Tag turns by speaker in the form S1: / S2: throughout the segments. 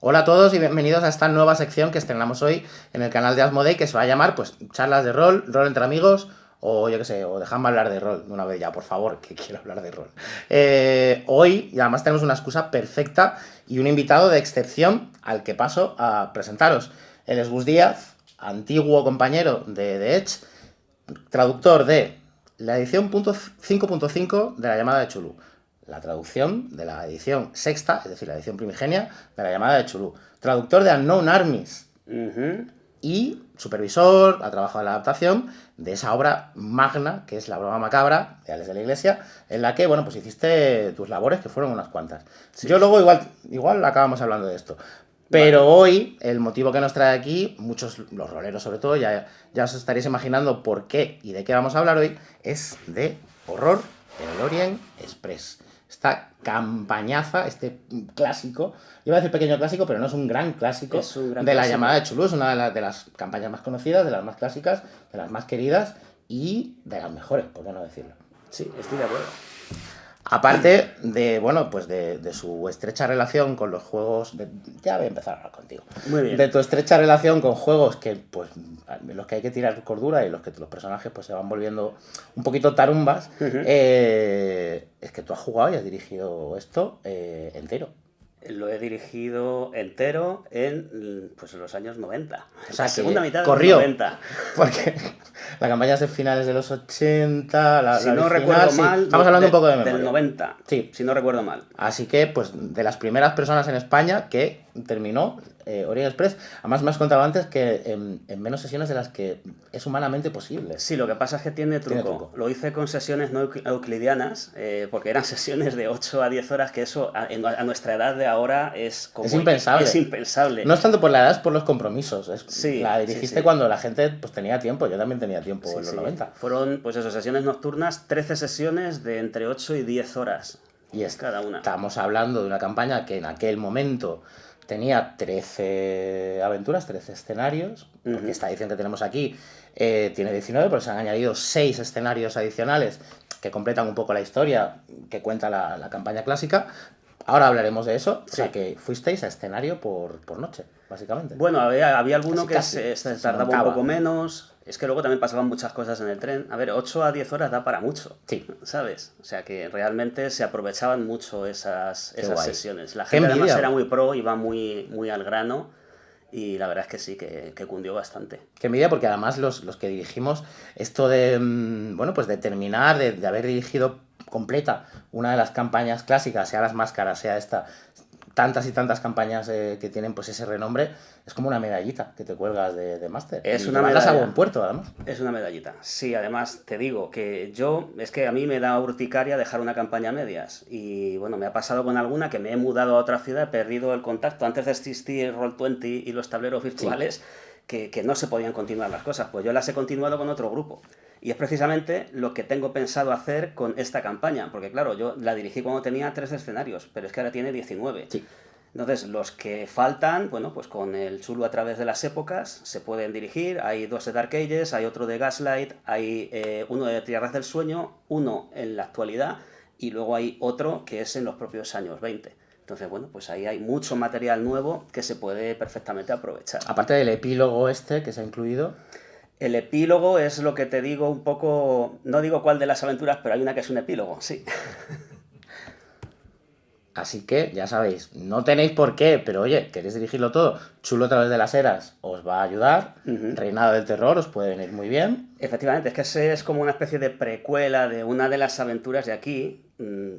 S1: Hola a todos y bienvenidos a esta nueva sección que estrenamos hoy en el canal de Asmodee, que se va a llamar pues charlas de rol, rol entre amigos, o yo qué sé, o dejadme hablar de rol de una vez ya, por favor, que quiero hablar de rol. Hoy, y además tenemos una excusa perfecta y un invitado de excepción al que paso a presentaros. Él es Gus Díaz, antiguo compañero de Edge, traductor de la edición 5.5 de la llamada de Chulú, la traducción de la edición sexta, es decir, la edición primigenia de la llamada de Chulú, traductor de Unknown Armies y supervisor, ha trabajado en la adaptación de esa obra magna que es La broma macabra de Ales de la Iglesia, en la que, bueno, pues hiciste tus labores, que fueron unas cuantas. Sí. Yo luego igual acabamos hablando de esto. Pero vale. Hoy, el motivo que nos trae aquí, muchos, los roleros sobre todo, ya os estaréis imaginando por qué y de qué vamos a hablar hoy, es de horror en el Orient Express. Esta campañaza, este clásico, iba a decir pequeño clásico, pero no es un gran clásico de la llamada de Chulú, es una de las campañas más conocidas, de las más clásicas, de las más queridas y de las mejores, por qué no decirlo.
S2: Sí, estoy de acuerdo.
S1: Aparte de, bueno, pues de su estrecha relación con los juegos... ya voy a empezar a hablar contigo.
S2: Muy bien.
S1: De tu estrecha relación con juegos que, pues, en los que hay que tirar cordura y los que los personajes pues se van volviendo un poquito tarumbas, es que tú has jugado y has dirigido esto entero.
S2: Lo he dirigido entero en pues, los años 90.
S1: O sea,
S2: la segunda mitad de
S1: corrió,
S2: los 90.
S1: Porque la campaña es de finales de los 80,
S2: si no recuerdo mal,
S1: estamos hablando un poco de memoria.
S2: Del 90,
S1: sí.
S2: Si no recuerdo mal.
S1: Así que, pues, de las primeras personas en España que terminó Orient Express. Además, me has contado antes que en menos sesiones de las que es humanamente posible.
S2: Sí, lo que pasa es que tiene truco. Lo hice con sesiones no euclidianas, porque eran sesiones de 8 a 10 horas, que eso a nuestra edad de ahora es como...
S1: Es impensable.
S2: Es impensable.
S1: No es tanto por la edad, es por los compromisos.
S2: Sí,
S1: la dirigiste cuando la gente pues tenía tiempo. Yo también tenía tiempo en los 90.
S2: Fueron, pues eso, sesiones nocturnas, 13 sesiones de entre 8 y 10 horas.
S1: Y
S2: cada una.
S1: Estamos hablando de una campaña que en aquel momento tenía 13 aventuras, 13 escenarios, porque esta edición que tenemos aquí tiene 19, pero se han añadido 6 escenarios adicionales que completan un poco la historia que cuenta la campaña clásica. Ahora hablaremos de eso, o sea que fuisteis a escenario por noche, básicamente.
S2: Bueno, había alguno que se tardaba un poco menos. Es que luego también pasaban muchas cosas en el tren. A ver, 8 a 10 horas da para mucho,
S1: sí.
S2: ¿Sabes? O sea que realmente se aprovechaban mucho esas sesiones. La gente además era muy pro, iba muy al grano. Y la verdad es que sí, que cundió bastante.
S1: Qué envidia, porque además los que dirigimos esto de, bueno, pues de terminar, de haber dirigido completa una de las campañas clásicas, sea las máscaras, sea esta, tantas y tantas campañas que tienen pues ese renombre, es como una medallita que te cuelgas de máster.
S2: Es una medalla.
S1: A buen puerto, además.
S2: Es una medallita. Sí, además te digo que es que a mí me da urticaria dejar una campaña a medias. Y bueno, me ha pasado con alguna que me he mudado a otra ciudad, he perdido el contacto. Antes de existir Roll20 y los tableros virtuales, que no se podían continuar las cosas. Pues yo las he continuado con otro grupo. Y es precisamente lo que tengo pensado hacer con esta campaña. Porque claro, yo la dirigí cuando tenía 3 escenarios, pero es que ahora tiene 19.
S1: Sí.
S2: Entonces, los que faltan, bueno, pues con el Chulu a través de las épocas se pueden dirigir. Hay 2 de Dark Ages, hay otro de Gaslight, hay uno de Tierras del Sueño, uno en la actualidad y luego hay otro que es en los propios años 20. Entonces, bueno, pues ahí hay mucho material nuevo que se puede perfectamente aprovechar.
S1: Aparte del epílogo este que se ha incluido...
S2: El epílogo es lo que te digo un poco... No digo cuál de las aventuras, pero hay una que es un epílogo, sí.
S1: Así que, ya sabéis, no tenéis por qué, pero oye, queréis dirigirlo todo. Chulo a través de las eras os va a ayudar. Reinado del Terror os puede venir muy bien.
S2: Efectivamente, es que es como una especie de precuela de una de las aventuras de aquí.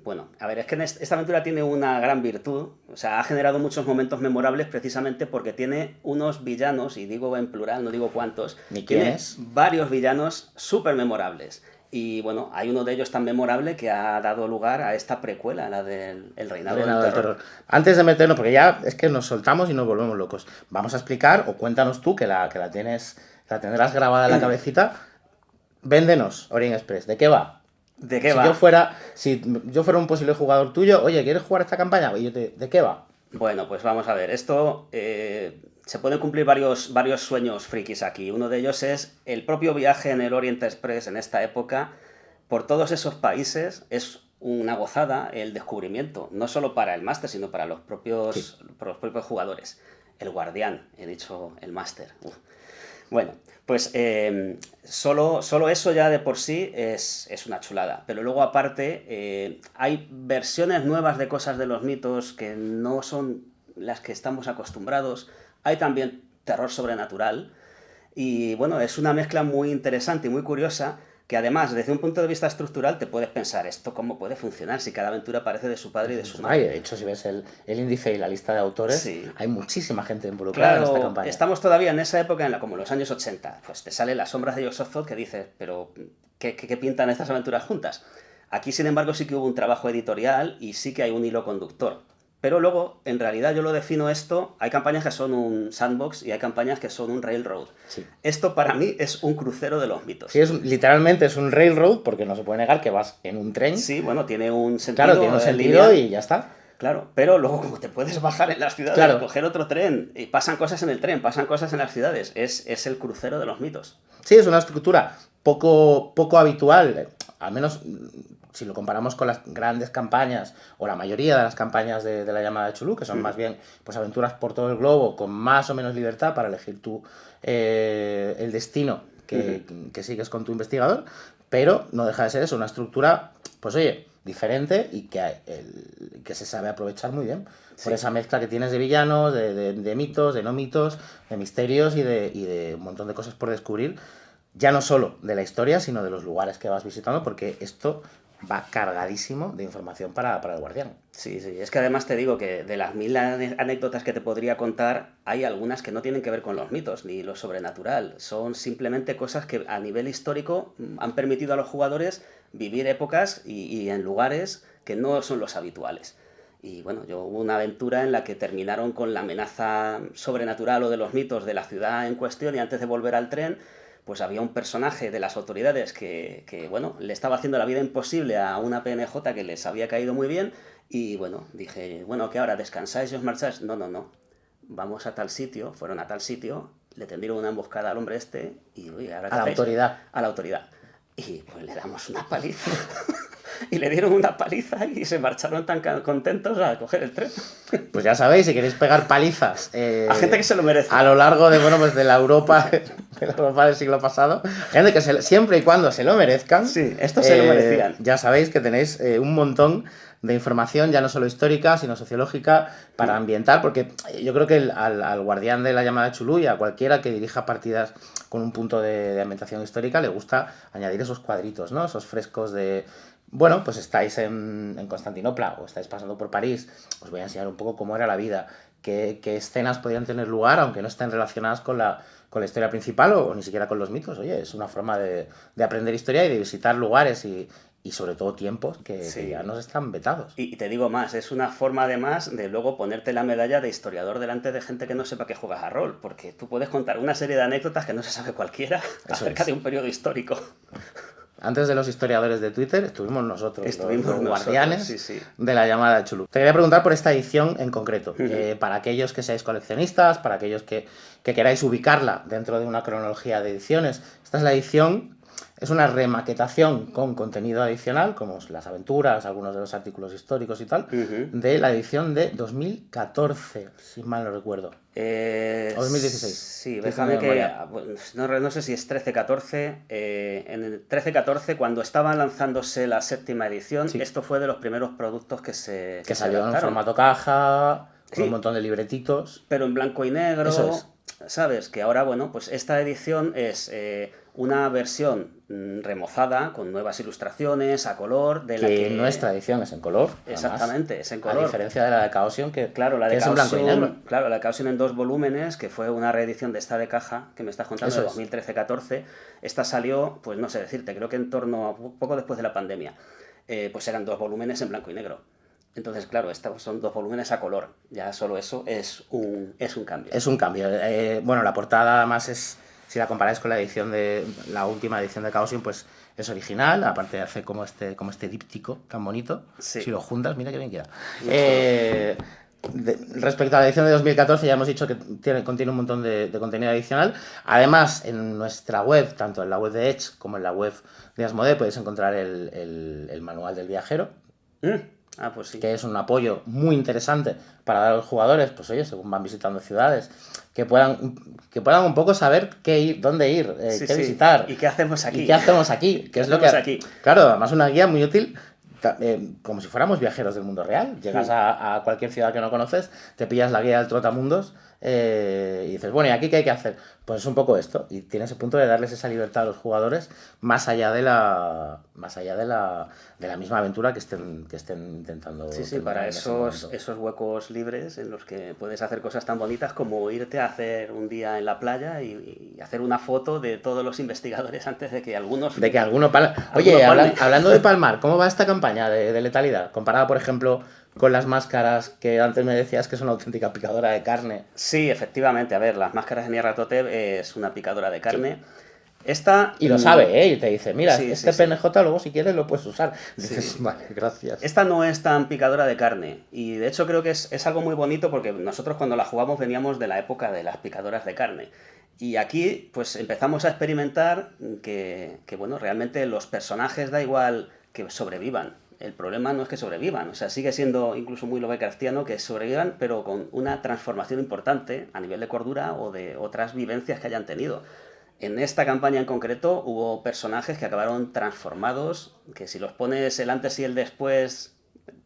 S2: Bueno, a ver, es que esta aventura tiene una gran virtud. O sea, ha generado muchos momentos memorables precisamente porque tiene unos villanos, y digo en plural, no digo cuántos.
S1: ¿Ni quiénes?
S2: Varios villanos súper memorables. Y bueno, hay uno de ellos tan memorable que ha dado lugar a esta precuela, la del Reinado del Terror.
S1: Antes de meternos, porque ya es que nos soltamos y nos volvemos locos, vamos a explicar, o cuéntanos tú, que la tendrás grabada en la cabecita, véndenos Orient Express, ¿de qué va?
S2: ¿De qué va?
S1: Si yo fuera un posible jugador tuyo, oye, ¿quieres jugar esta campaña? Y yo ¿de qué va?
S2: Bueno, pues vamos a ver, esto... se pueden cumplir varios sueños frikis aquí. Uno de ellos es el propio viaje en el Orient Express en esta época por todos esos países. Es una gozada el descubrimiento, no solo para el máster, sino para
S1: Sí.
S2: para los propios jugadores. El guardián, he dicho el máster. Bueno, pues solo eso ya de por sí es una chulada. Pero luego aparte hay versiones nuevas de cosas de los mitos que no son las que estamos acostumbrados. Hay también terror sobrenatural. Y bueno, es una mezcla muy interesante y muy curiosa que además, desde un punto de vista estructural, te puedes pensar, ¿esto cómo puede funcionar si cada aventura parece de su padre y de su
S1: Ay,
S2: madre?
S1: de hecho, si ves el índice y la lista de autores,
S2: Sí.
S1: hay muchísima gente involucrada en esta
S2: Claro,
S1: campaña.
S2: estamos todavía en esa época, como los años 80. Pues te salen las sombras de Yog-Sothoth que dices, pero ¿qué pintan estas aventuras juntas? Aquí, sin embargo, sí que hubo un trabajo editorial y sí que hay un hilo conductor. Pero luego, en realidad, yo lo defino esto, hay campañas que son un sandbox y hay campañas que son un railroad.
S1: Sí.
S2: Esto para mí es un crucero de los mitos.
S1: Sí, literalmente es un railroad, porque no se puede negar que vas en un tren.
S2: Sí, bueno, tiene un sentido.
S1: Claro, tiene un sentido
S2: lineal.
S1: y ya está.
S2: Claro, pero luego como te puedes bajar en las ciudades,
S1: Claro.
S2: coger otro tren, y pasan cosas en el tren, pasan cosas en las ciudades, es el crucero de los mitos.
S1: Sí, es una estructura poco habitual, al menos si lo comparamos con las grandes campañas, o la mayoría de las campañas de la llamada de Chulú, que son más bien pues aventuras por todo el globo, con más o menos libertad para elegir tú el destino que sigues con tu investigador, pero no deja de ser eso, una estructura, pues oye, diferente y que se sabe aprovechar muy bien. Por esa mezcla que tienes de villanos, de mitos, de no mitos, de misterios y de un montón de cosas por descubrir, ya no solo de la historia, sino de los lugares que vas visitando, porque esto va cargadísimo de información para el guardián.
S2: Sí, sí, es que además te digo que de las 1000 anécdotas que te podría contar, hay algunas que no tienen que ver con los mitos ni lo sobrenatural, son simplemente cosas que a nivel histórico han permitido a los jugadores vivir épocas y en lugares que no son los habituales. Y bueno, yo hubo una aventura en la que terminaron con la amenaza sobrenatural o de los mitos de la ciudad en cuestión y antes de volver al tren, pues había un personaje de las autoridades que, bueno, le estaba haciendo la vida imposible a una PNJ que les había caído muy bien y bueno, dije, bueno, ¿qué ahora? ¿Descansáis y os marcháis? No, no, no. Vamos a tal sitio, fueron a tal sitio, le tendieron una emboscada al hombre este y, uy, ¿ahora qué
S1: A la
S2: hacéis?
S1: autoridad.
S2: A la autoridad. Y pues le damos una paliza. Y le dieron una paliza y se marcharon tan contentos a coger el tren.
S1: Pues ya sabéis, si queréis pegar palizas
S2: A gente que se lo merece.
S1: a lo largo de, bueno, pues de la Europa, del siglo pasado, gente que siempre y cuando se lo merezcan,
S2: Sí, estos se lo merecían.
S1: ya sabéis que tenéis un montón de información, ya no solo histórica, sino sociológica, para ambientar, porque yo creo que al guardián de la llamada de Chulú y a cualquiera que dirija partidas con un punto de ambientación histórica le gusta añadir esos cuadritos, ¿no? Esos frescos de... Bueno, pues estáis en Constantinopla o estáis pasando por París, os voy a enseñar un poco cómo era la vida, qué escenas podían tener lugar, aunque no estén relacionadas con la historia principal o ni siquiera con los mitos. Oye, es una forma de aprender historia y de visitar lugares y sobre todo tiempos que ya nos están vetados.
S2: Y te digo más, es una forma además de luego ponerte la medalla de historiador delante de gente que no sepa que juegas a rol, porque tú puedes contar una serie de anécdotas que no se sabe cualquiera acerca de un periodo histórico.
S1: Antes de los historiadores de Twitter, estuvimos nosotros, los guardianes de la llamada de Chulú. Te quería preguntar por esta edición en concreto. Para aquellos que seáis coleccionistas, para aquellos que queráis ubicarla dentro de una cronología de ediciones, esta es la edición... Es una remaquetación con contenido adicional, como las aventuras, algunos de los artículos históricos y tal, de la edición de 2014, si mal no recuerdo. O 2016.
S2: Sí, déjame que... No sé si es 13-14. En el 13-14, cuando estaba lanzándose la séptima edición, esto fue de los primeros productos que
S1: salió en formato caja, con un montón de libretitos.
S2: Pero en blanco y negro.
S1: Eso es.
S2: ¿Sabes? Que ahora, bueno, pues esta edición es una versión remozada, con nuevas ilustraciones, a color, de la que...
S1: nuestra edición es en color.
S2: Exactamente,
S1: además,
S2: es en color.
S1: A diferencia de la de Chaosium,
S2: claro, la de
S1: es en blanco y negro.
S2: Claro, la de Chaosium en 2 volúmenes, que fue una reedición de esta de caja, que me estás contando,
S1: Eso
S2: de 2013-14. Esta salió, pues no sé decirte, creo que en torno a poco después de la pandemia. Pues eran 2 volúmenes en blanco y negro. Entonces, claro, estos son 2 volúmenes a color. Ya solo eso es un cambio.
S1: Es un cambio. Bueno, la portada además es, si la comparáis con la última edición de Chaosium, pues es original, aparte de hacer como este díptico tan bonito.
S2: Sí.
S1: Si lo juntas, mira qué bien queda. Respecto a la edición de 2014, ya hemos dicho que contiene un montón de contenido adicional. Además, en nuestra web, tanto en la web de Edge como en la web de Asmodee, podéis encontrar el manual del viajero,
S2: Mm. Ah, pues sí.
S1: Que es un apoyo muy interesante para dar a los jugadores, pues oye, según van visitando ciudades, que puedan un poco saber qué ir, dónde ir,
S2: Sí,
S1: qué
S2: sí.
S1: visitar
S2: ¿Y qué hacemos
S1: y
S2: aquí?
S1: qué hacemos aquí, que
S2: ¿Qué
S1: es lo
S2: hacemos
S1: que...
S2: aquí?
S1: Claro, además una guía muy útil, como si fuéramos viajeros del mundo real. Llegas
S2: Mm.
S1: a cualquier ciudad que no conoces, te pillas la guía del Trotamundos y dices, bueno, ¿y aquí qué hay que hacer? Pues es un poco esto, y tiene ese punto de darles esa libertad a los jugadores más allá de la misma aventura que estén intentando
S2: Sí, sí,
S1: terminar
S2: para
S1: en ese
S2: esos,
S1: momento.
S2: esos huecos libres en los que puedes hacer cosas tan bonitas como irte a hacer un día en la playa y hacer una foto de todos los investigadores antes de que
S1: De que alguno
S2: alguno
S1: Oye,
S2: palme.
S1: hablando de palmar, ¿cómo va esta campaña de letalidad? Comparada, por ejemplo, con las máscaras que antes me decías que son una auténtica picadora de carne.
S2: Sí, efectivamente, a ver, las máscaras de Nyarlathotep es una picadora de
S1: Sí.
S2: carne. Esta,
S1: Y lo sabe, ¿eh? Y te dice, mira,
S2: sí, sí,
S1: este
S2: sí.
S1: PNJ luego si quieres lo puedes usar. Dices,
S2: Sí.
S1: vale, gracias.
S2: Esta no es tan picadora de carne y de hecho creo que es algo muy bonito porque nosotros cuando la jugamos veníamos de la época de las picadoras de carne. Y aquí pues empezamos a experimentar que bueno, realmente los personajes da igual que sobrevivan. El problema no es que sobrevivan, o sea, sigue siendo incluso muy Lovecraftiano que sobrevivan, pero con una transformación importante a nivel de cordura o de otras vivencias que hayan tenido. En esta campaña en concreto hubo personajes que acabaron transformados, que si los pones el antes y el después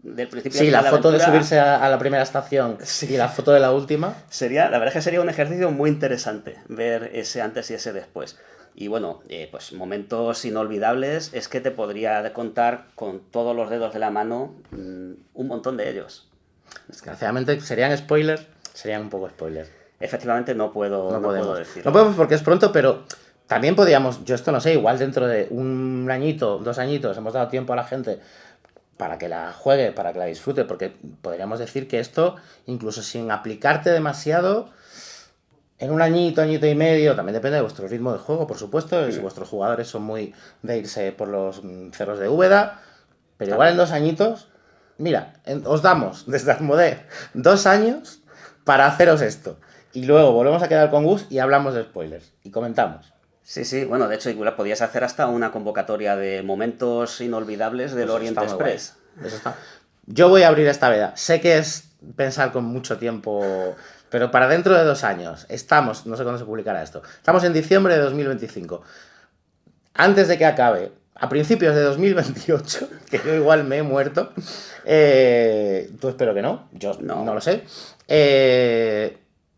S2: del principio y
S1: Sí,
S2: al
S1: la
S2: final de la
S1: foto de
S2: aventura,
S1: subirse a la primera estación
S2: sí,
S1: y la foto de la última.
S2: la verdad es que sería un ejercicio muy interesante ver ese antes y ese después. Y bueno, pues momentos inolvidables es que te podría contar con todos los dedos de la mano un montón de ellos.
S1: Desgraciadamente, serían un poco spoilers.
S2: Efectivamente no puedo,
S1: No
S2: no puedo
S1: podemos. No
S2: decirlo.
S1: podemos porque es pronto, pero también podríamos, yo esto no sé, igual dentro de un añito, 2 añitos, hemos dado tiempo a la gente para que la juegue, para que la disfrute, porque podríamos decir que esto, incluso sin aplicarte demasiado, en un añito, añito y medio, también depende de vuestro ritmo de juego, por supuesto, si vuestros jugadores son muy de irse por los cerros de Úbeda, pero igual en
S2: También.
S1: 2 añitos, mira, os damos desde Asmodee 2 años para haceros esto. Y luego volvemos a quedar con Gus y hablamos de spoilers y comentamos.
S2: Sí, sí, bueno, de hecho, igual podías hacer hasta una convocatoria de momentos inolvidables del
S1: Pues eso
S2: Orient
S1: está muy guay.
S2: Express.
S1: Eso está. Yo voy a abrir esta veda. Sé que es pensar con mucho tiempo, pero para dentro de 2 años. Estamos, no sé cuándo se publicará esto. Estamos en diciembre de 2025. Antes de que acabe, a principios de 2028, que yo igual me he muerto, tú espero que no, yo no
S2: No.
S1: lo sé,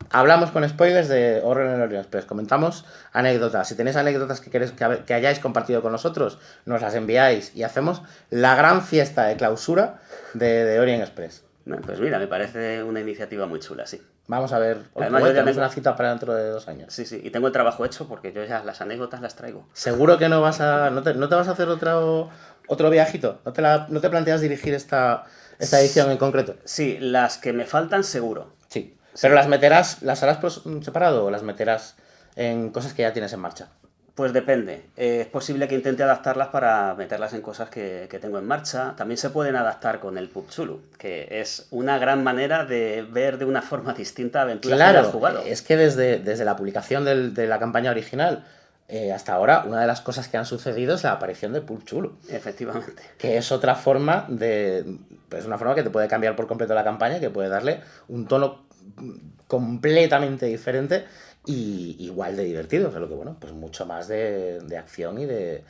S1: hablamos con spoilers de Horror en el Orient Express, comentamos anécdotas, si tenéis anécdotas que queréis que hayáis compartido con nosotros, nos las enviáis y hacemos la gran fiesta de clausura de Orient Express.
S2: Bueno, pues mira, me parece una iniciativa muy chula, sí.
S1: Vamos a ver,
S2: Además, yo ya
S1: tenemos
S2: tengo...
S1: una cita para dentro de 2 años.
S2: Sí, sí, y tengo el trabajo hecho porque yo ya las anécdotas las traigo.
S1: Seguro que no te vas a hacer otro viajito. ¿No te planteas dirigir esta edición en concreto?
S2: Sí, las que me faltan seguro.
S1: Sí.
S2: Sí.
S1: Pero las harás por separado o las meterás en cosas que ya tienes en marcha.
S2: Pues depende. Es posible que intente adaptarlas para meterlas en cosas que tengo en marcha. También se pueden adaptar con el Pub Zulu, que es una gran manera de ver de una forma distinta aventuras que hayas jugado.
S1: Es que desde la publicación de la campaña original hasta ahora, una de las cosas que han sucedido es la aparición de Pulp Chulo.
S2: Efectivamente.
S1: Que es otra forma es una forma que te puede cambiar por completo la campaña, que puede darle un tono completamente diferente y igual de divertido, o sea, lo que bueno, pues mucho más de acción y de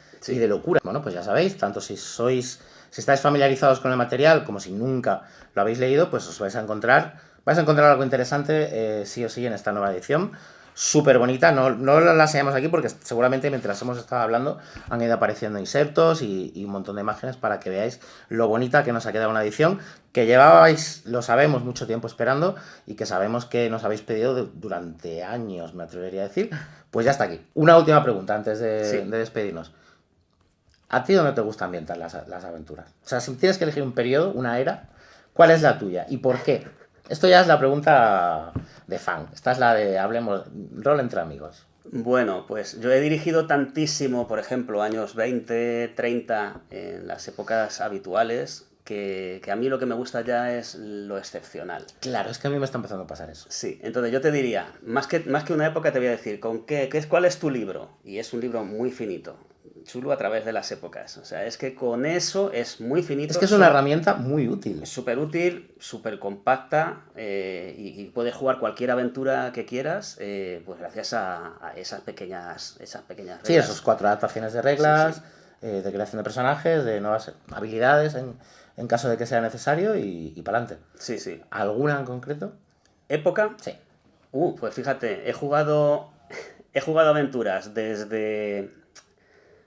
S1: locura. Bueno, pues ya sabéis, tanto si estáis familiarizados con el material como si nunca lo habéis leído, pues os vais a encontrar algo interesante sí o sí en esta nueva edición. Súper bonita, no la enseñamos aquí porque seguramente mientras hemos estado hablando han ido apareciendo insertos y un montón de imágenes para que veáis lo bonita que nos ha quedado una edición que llevabais, lo sabemos, mucho tiempo esperando y que sabemos que nos habéis pedido durante años, me atrevería a decir. Pues ya está aquí. Una última pregunta antes de despedirnos. ¿A ti dónde te gusta ambientar las aventuras? O sea, si tienes que elegir un periodo, una era, ¿cuál es la tuya y por qué? Esto ya es la pregunta de fan. Esta es la de hablemos, rol entre amigos.
S2: Bueno, pues yo he dirigido tantísimo, por ejemplo, años 20, 30, en las épocas habituales, que a mí lo que me gusta ya es lo excepcional.
S1: Claro, es que a mí me está empezando a pasar eso.
S2: Sí, entonces yo te diría, más que una época te voy a decir, ¿cuál es tu libro? Y es un libro muy finito. Chulu a través de las épocas. O sea, es que con eso es muy finito.
S1: Es que es una herramienta muy útil.
S2: Es súper útil, súper compacta y puedes jugar cualquier aventura que quieras pues gracias a esas pequeñas reglas.
S1: Sí, esos 4 adaptaciones de reglas, de creación de personajes, de nuevas habilidades en caso de que sea necesario y para adelante.
S2: Sí, sí.
S1: ¿Alguna en concreto?
S2: ¿Época?
S1: Sí.
S2: Pues fíjate, he jugado aventuras desde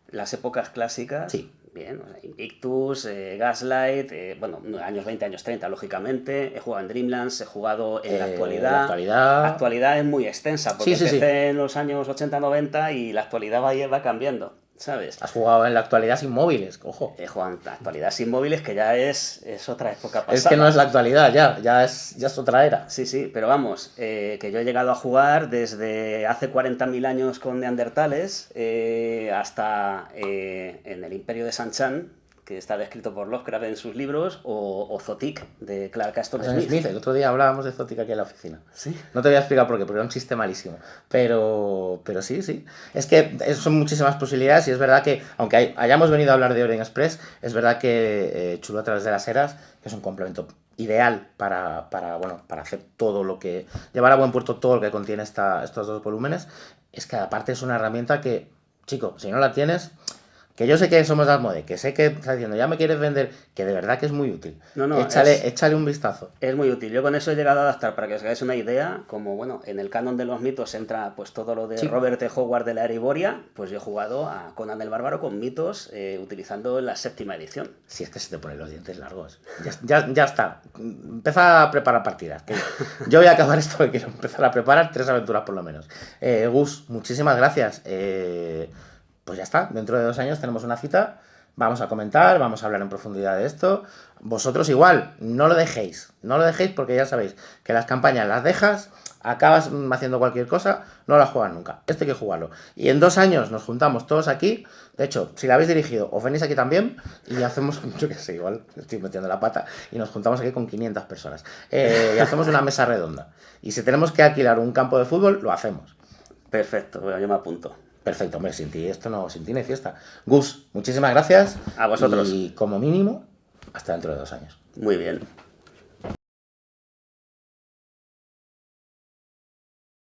S2: las épocas clásicas.
S1: Sí.
S2: Bien, o sea, Invictus, Gaslight, bueno, años 20, años 30, lógicamente. He jugado en Dreamlands, he jugado en la actualidad.
S1: La actualidad.
S2: La actualidad es muy extensa, porque
S1: Sí.
S2: empecé en los años 80-90 y la actualidad va cambiando, ¿sabes?
S1: Has jugado en la actualidad sin móviles, ojo.
S2: He jugado en la actualidad sin móviles, que ya es otra época pasada.
S1: Es que no es la actualidad, ya es otra era.
S2: Sí, pero vamos, que yo he llegado a jugar desde hace 40.000 años con neandertales hasta en el Imperio de Sanchan, que está descrito por Lovecraft en sus libros, o Zotic, de Clark Aston Smith.
S1: El otro día hablábamos de Zotic aquí en la oficina.
S2: ¿Sí?
S1: No te voy a explicar por qué, porque era un chiste malísimo. Pero sí. Es que son muchísimas posibilidades y es verdad que, aunque hayamos venido a hablar de Orient Express, es verdad que Chulu a través de las eras, que es un complemento ideal para hacer todo lo que... llevar a buen puerto todo lo que contiene estos 2 volúmenes, es que aparte es una herramienta que, chico, si no la tienes... Que yo sé que somos de Asmodee, que sé que estás diciendo, ya me quieres vender, que de verdad que es muy útil.
S2: No,
S1: échale un vistazo.
S2: Es muy útil. Yo con eso he llegado a adaptar, para que os hagáis una idea, como bueno, en el canon de los mitos entra pues todo lo de Robert E. Howard de la Era Iboria, pues yo he jugado a Conan el Bárbaro con mitos utilizando la 7ª edición.
S1: Si es que se te ponen los dientes largos. Ya está. Empieza a preparar partidas. Que yo voy a acabar esto que quiero empezar a preparar 3 aventuras por lo menos. Gus, muchísimas gracias. Pues ya está, dentro de 2 años tenemos una cita, vamos a comentar, vamos a hablar en profundidad de esto. Vosotros igual, no lo dejéis porque ya sabéis que las campañas las dejas, acabas haciendo cualquier cosa, no las juegas nunca. Esto hay que jugarlo. Y en 2 años nos juntamos todos aquí, de hecho, si la habéis dirigido, os venís aquí también y hacemos, yo qué sé, igual estoy metiendo la pata, y nos juntamos aquí con 500 personas. Y hacemos una mesa redonda. Y si tenemos que alquilar un campo de fútbol, lo hacemos.
S2: Perfecto, bueno, yo me apunto.
S1: Perfecto, hombre, sin ti no hay fiesta. Gus, muchísimas gracias.
S2: A vosotros.
S1: Y como mínimo, hasta dentro de 2 años.
S2: Muy bien.